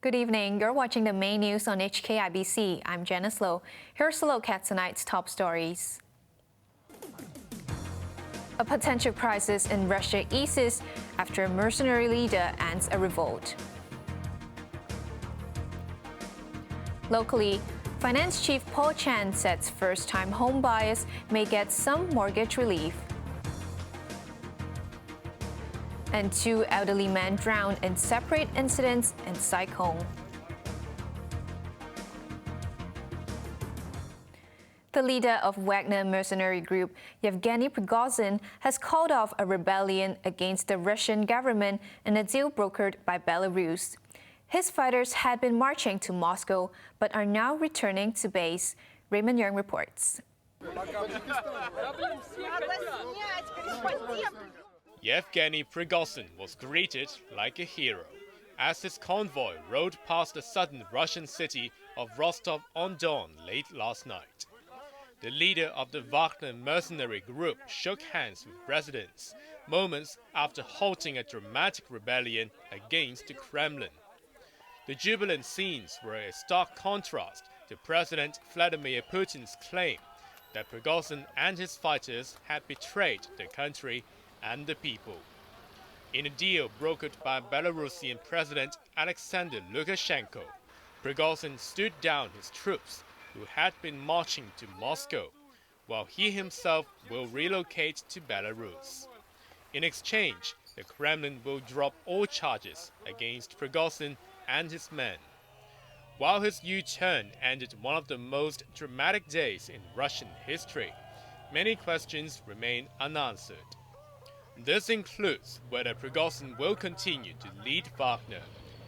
Good evening. You're watching the main news on HKIBC. I'm Janice Lo. Here's a look at tonight's top stories. A potential crisis in Russia eases after a mercenary leader ends a revolt. Locally, Finance Chief Paul Chan says first-time home buyers may get some mortgage relief. And two elderly men drowned in separate incidents in Sai Kung. The leader of Wagner mercenary group, Yevgeny Prigozhin, has called off a rebellion against the Russian government in a deal brokered by Belarus. His fighters had been marching to Moscow, but are now returning to base. Raymond Young reports. Yevgeny Prigozhin was greeted like a hero as his convoy rode past the southern Russian city of Rostov-on-Don late last night. The leader of the Wagner mercenary group shook hands with residents moments after halting a dramatic rebellion against the Kremlin. The jubilant scenes were a stark contrast to President Vladimir Putin's claim that Prigozhin and his fighters had betrayed the country and the people. In a deal brokered by Belarusian President Alexander Lukashenko, Prigozhin stood down his troops who had been marching to Moscow, while he himself will relocate to Belarus. In exchange, the Kremlin will drop all charges against Prigozhin and his men. While his U-turn ended one of the most dramatic days in Russian history, many questions remain unanswered. This includes whether Prigozhin will continue to lead Wagner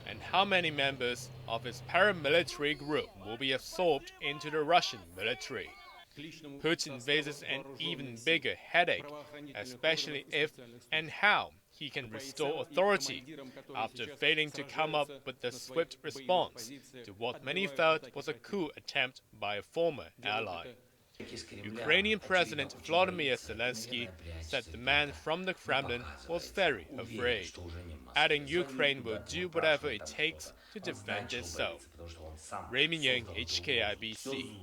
and how many members of his paramilitary group will be absorbed into the Russian military. Putin faces an even bigger headache, especially if and how he can restore authority after failing to come up with a swift response to what many felt was a coup attempt by a former ally. Ukrainian President Volodymyr Zelensky said the man from the Kremlin was very afraid, adding Ukraine will do whatever it takes to defend itself. Raymond Young, HKIBC.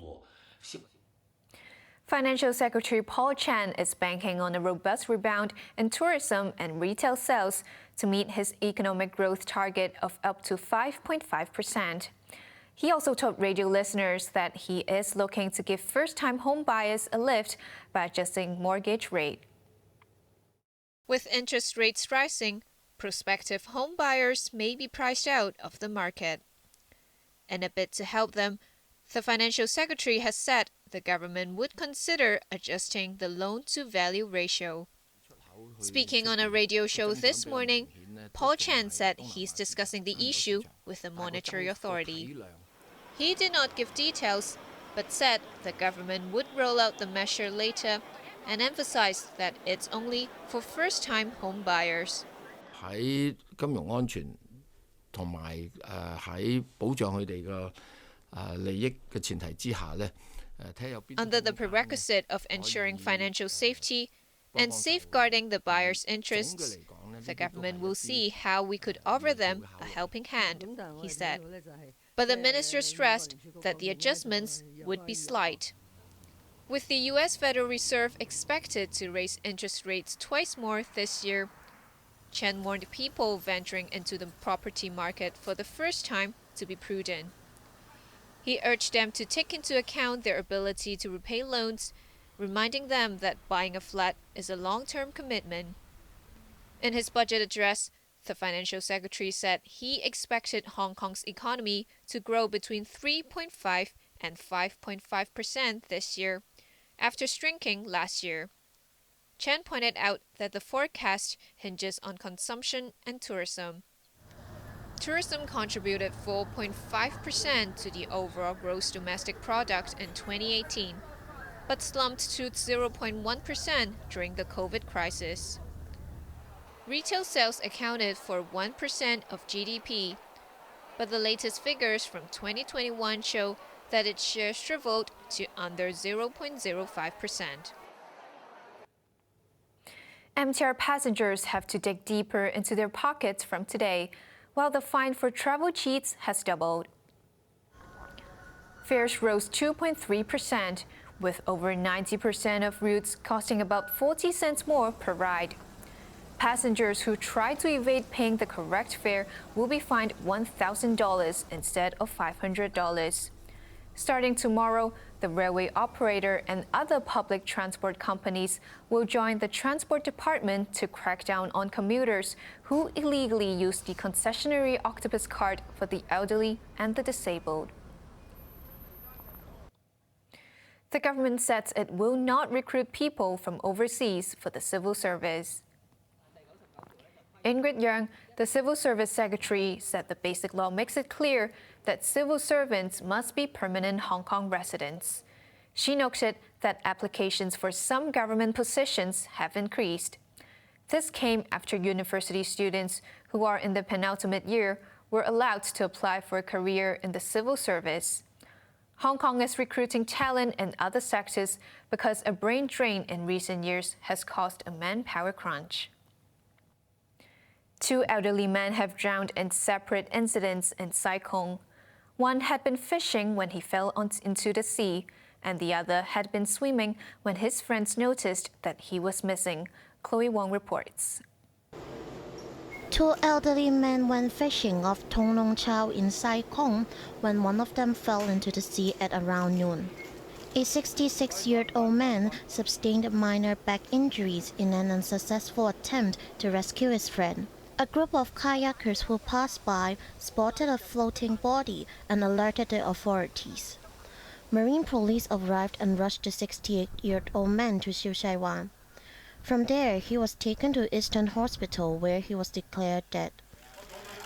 Financial Secretary Paul Chan is banking on a robust rebound in tourism and retail sales to meet his economic growth target of up to 5.5%. He also told radio listeners that he is looking to give first-time home buyers a lift by adjusting mortgage rate. With interest rates rising, prospective home buyers may be priced out of the market. In a bid to help them, the Financial Secretary has said the government would consider adjusting the loan-to-value ratio. Speaking on a radio show this morning, Paul Chan said he's discussing the issue with the Monetary Authority. He did not give details, but said the government would roll out the measure later and emphasized that it's only for first-time home buyers. Under the prerequisite of ensuring financial safety and safeguarding the buyer's interests, the government will see how we could offer them a helping hand, he said. But the minister stressed that the adjustments would be slight. With the U.S. Federal Reserve expected to raise interest rates twice more this year, Chen warned people venturing into the property market for the first time to be prudent. He urged them to take into account their ability to repay loans, reminding them that buying a flat is a long-term commitment. In his budget address, the Financial Secretary said he expected Hong Kong's economy to grow between 3.5% and 5.5% this year, after shrinking last year. Chen pointed out that the forecast hinges on consumption and tourism. Tourism contributed 4.5% to the overall gross domestic product in 2018, but slumped to 0.1% during the COVID crisis. Retail sales accounted for 1% of GDP, but the latest figures from 2021 show that its share shriveled to under 0.05%. MTR passengers have to dig deeper into their pockets from today while the fine for travel cheats has doubled. Fares rose 2.3%, with over 90% of routes costing about 40 cents more per ride. Passengers who try to evade paying the correct fare will be fined $1,000 instead of $500. Starting tomorrow, the railway operator and other public transport companies will join the Transport Department to crack down on commuters who illegally use the concessionary octopus card for the elderly and the disabled. The government says it will not recruit people from overseas for the civil service. Ingrid Yang, the Civil Service Secretary, said the Basic Law makes it clear that civil servants must be permanent Hong Kong residents. She noted that applications for some government positions have increased. This came after university students who are in the penultimate year were allowed to apply for a career in the civil service. Hong Kong is recruiting talent in other sectors because a brain drain in recent years has caused a manpower crunch. 2 elderly men have drowned in separate incidents in Sai Kung. One had been fishing when he fell into the sea, and the other had been swimming when his friends noticed that he was missing. Chloe Wong reports. 2 elderly men went fishing off Tung Long Chau in Sai Kung when one of them fell into the sea at around noon. A 66-year-old man sustained minor back injuries in an unsuccessful attempt to rescue his friend. A group of kayakers who passed by spotted a floating body and alerted the authorities. Marine police arrived and rushed the 68-year-old man to Siu Shai Wan. From there, he was taken to Eastern Hospital where he was declared dead.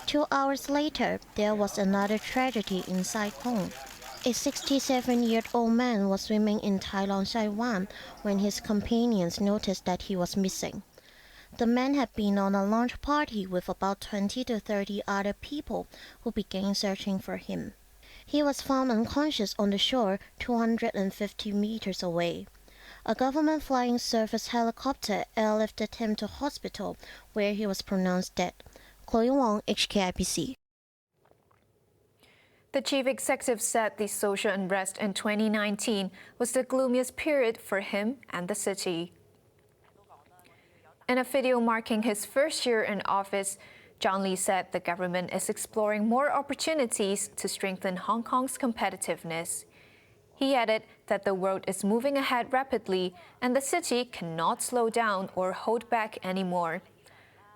2 hours later, there was another tragedy in Sai Kung. A 67-year-old man was swimming in Tai Long Shai Wan when his companions noticed that he was missing. The man had been on a launch party with about 20 to 30 other people who began searching for him. He was found unconscious on the shore 250 meters away. A government flying service helicopter airlifted him to hospital where he was pronounced dead. Chloe Wong, HKIBC. The chief executive said the social unrest in 2019 was the gloomiest period for him and the city. In a video marking his first year in office, John Lee said the government is exploring more opportunities to strengthen Hong Kong's competitiveness. He added that the world is moving ahead rapidly and the city cannot slow down or hold back anymore.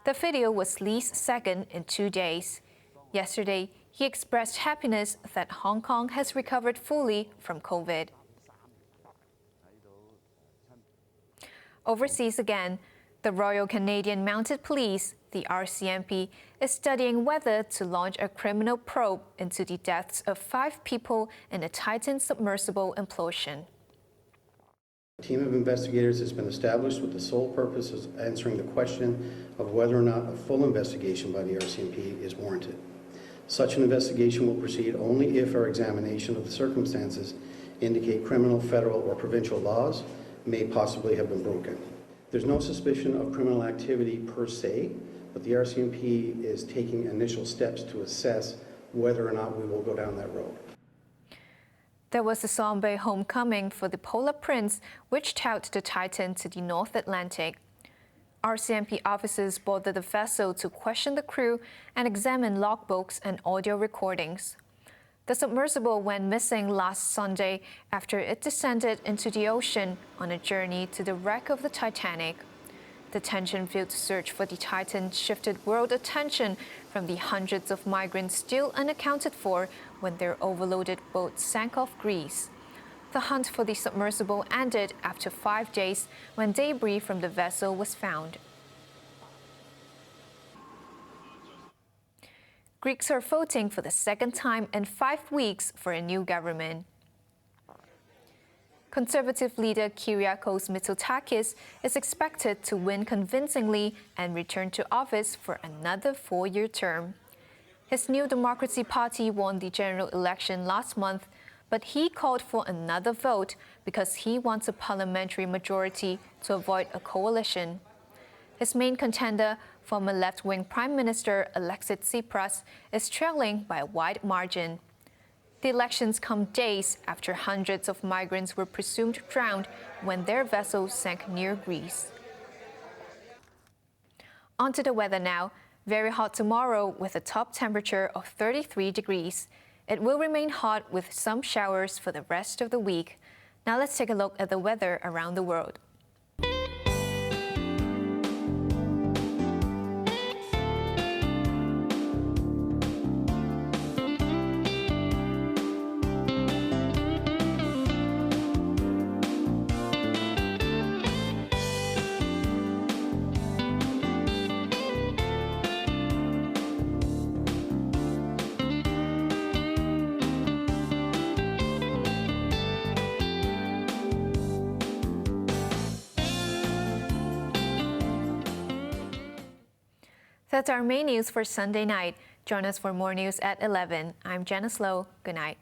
The video was Lee's second in 2 days. Yesterday, he expressed happiness that Hong Kong has recovered fully from COVID. Overseas again, the Royal Canadian Mounted Police, the RCMP, is studying whether to launch a criminal probe into the deaths of 5 people in a Titan submersible implosion. A team of investigators has been established with the sole purpose of answering the question of whether or not a full investigation by the RCMP is warranted. Such an investigation will proceed only if our examination of the circumstances indicate criminal, federal, or provincial laws may possibly have been broken. There's no suspicion of criminal activity per se, but the RCMP is taking initial steps to assess whether or not we will go down that road. There was a somber homecoming for the Polar Prince, which towed the Titan to the North Atlantic. RCMP officers boarded the vessel to question the crew and examine logbooks and audio recordings. The submersible went missing last Sunday after it descended into the ocean on a journey to the wreck of the Titanic. The tension-filled search for the Titan shifted world attention from the hundreds of migrants still unaccounted for when their overloaded boat sank off Greece. The hunt for the submersible ended after 5 days when debris from the vessel was found. Greeks are voting for the second time in 5 weeks for a new government. Conservative leader Kyriakos Mitsotakis is expected to win convincingly and return to office for another 4-year term. His New Democracy Party won the general election last month, but he called for another vote because he wants a parliamentary majority to avoid a coalition. His main contender, former left-wing Prime Minister Alexis Tsipras, is trailing by a wide margin. The elections come days after hundreds of migrants were presumed drowned when their vessel sank near Greece. On to the weather now. Very hot tomorrow with a top temperature of 33 degrees. It will remain hot with some showers for the rest of the week. Now let's take a look at the weather around the world. That's our main news for Sunday night. Join us for more news at 11. I'm Janice Lo. Good night.